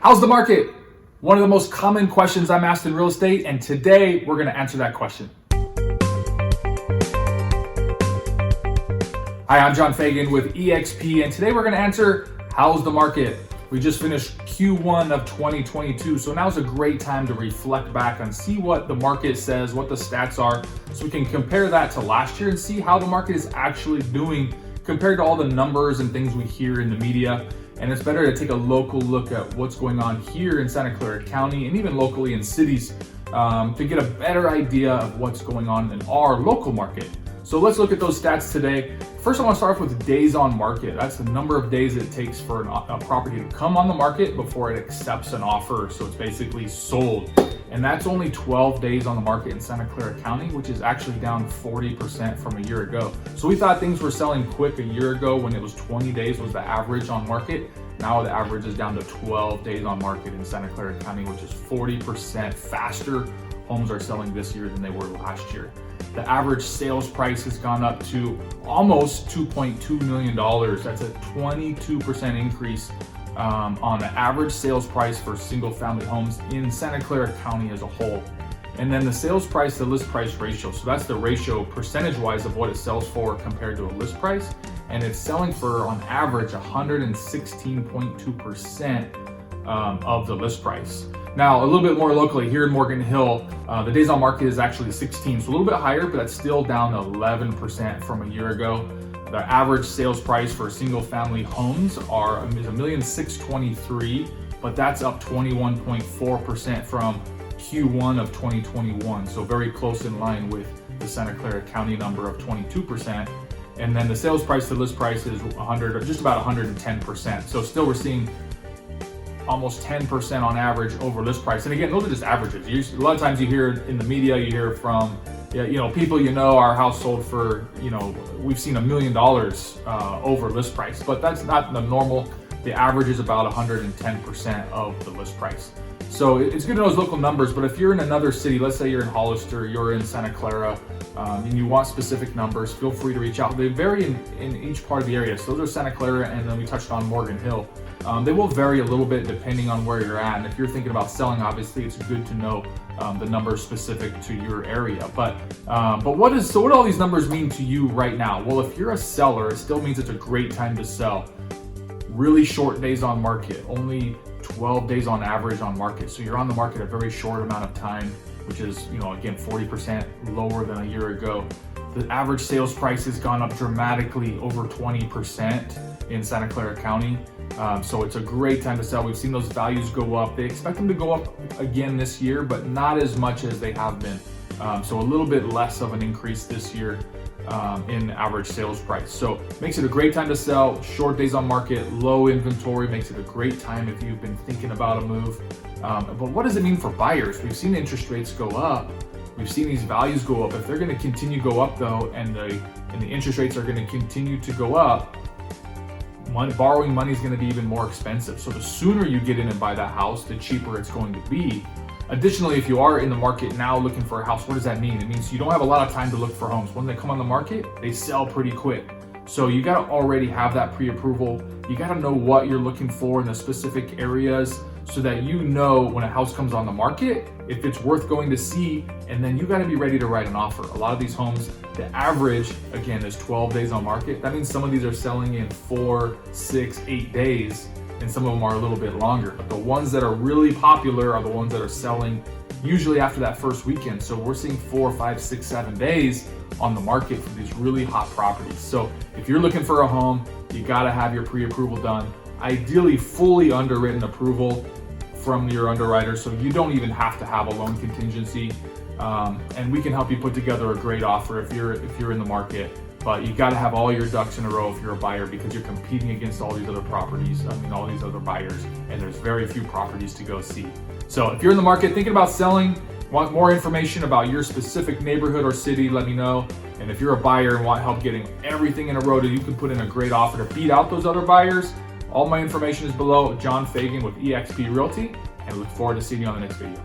How's the market? One of the most common questions I'm asked in real estate, and today we're going to answer that question. Hi, I'm John Fagan with eXp, and today we're going to answer how's the market? We just finished Q1 of 2022, so now's a great time to reflect back and see what the market says, what the stats are, so we can compare that to last year and see how the market is actually doing compared to all the numbers and things we hear in the media. And it's better to take a local look at what's going on here in Santa Clara County and even locally in cities to get a better idea of what's going on in our local market. So let's look at those stats today. First, I want to start off with days on market. That's the number of days it takes for a property to come on the market before it accepts an offer. So it's basically sold. And that's only 12 days on the market in Santa Clara County, which is actually down 40% from a year ago. So we thought things were selling quick a year ago when it was 20 days was the average on market. Now the average is down to 12 days on market in Santa Clara County, which is 40% faster. Homes are selling this year than they were last year. The average sales price has gone up to almost $2.2 million. That's a 22% increase on the average sales price for single family homes in Santa Clara County as a whole. And then the sales price to list price ratio. So that's the ratio percentage wise of what it sells for compared to a list price. And it's selling for on average 116.2% of the list price. Now, a little bit more locally here in Morgan Hill, the days on market is actually 16, so a little bit higher, but that's still down 11% from a year ago. The average sales price for single family homes is $1,623,000, but that's up 21.4% from Q1 of 2021. So very close in line with the Santa Clara County number of 22%. And then the sales price to list price is just about 110%. So still we're seeing almost 10% on average over list price. And again, those are just averages. A lot of times you hear in the media, you hear from people our house sold for, we've seen $1 million over list price, but that's not the normal. The average is about 110% of the list price. So it's good to know those local numbers, but if you're in another city, let's say you're in Hollister, you're in Santa Clara, and you want specific numbers, feel free to reach out. They vary in each part of the area. So those are Santa Clara, and then we touched on Morgan Hill. They will vary a little bit depending on where you're at. And if you're thinking about selling, obviously it's good to know the numbers specific to your area. But what do all these numbers mean to you right now? Well, if you're a seller, it still means it's a great time to sell. Really short days on market, only 12 days on average on market. So you're on the market a very short amount of time, which is, again, 40% lower than a year ago. The average sales price has gone up dramatically, over 20% in Santa Clara County. So it's a great time to sell. We've seen those values go up. They expect them to go up again this year, but not as much as they have been. So a little bit less of an increase this year in average sales price. So makes it a great time to sell. Short days on market, low inventory makes it a great time if you've been thinking about a move. But what does it mean for buyers? We've seen interest rates go up. We've seen these values go up. If they're going to continue to go up though, and the interest rates are going to continue to go up, borrowing money is going to be even more expensive. So the sooner you get in and buy that house, the cheaper it's going to be. Additionally, if you are in the market now looking for a house, what does that mean? It means you don't have a lot of time to look for homes. When they come on the market, they sell pretty quick. So you got to already have that pre-approval. You got to know what you're looking for in the specific areas so that when a house comes on the market, if it's worth going to see, and then you got to be ready to write an offer. A lot of these homes, the average, again, is 12 days on market. That means some of these are selling in 4, 6, 8 days, and some of them are a little bit longer. But the ones that are really popular are the ones that are selling usually after that first weekend. So we're seeing 4, 5, 6, 7 days on the market for these really hot properties. So if you're looking for a home, you got to have your pre-approval done. Ideally, fully underwritten approval from your underwriter, so you don't even have to have a loan contingency. And we can help you put together a great offer if you're in the market. But you got to have all your ducks in a row if you're a buyer, because you're competing against all these other properties. All these other buyers, and there's very few properties to go see. So if you're in the market thinking about selling, want more information about your specific neighborhood or city, let me know. And if you're a buyer and want help getting everything in a row that you can put in a great offer to beat out those other buyers, all my information is below. John Fagan with eXp Realty, and look forward to seeing you on the next video.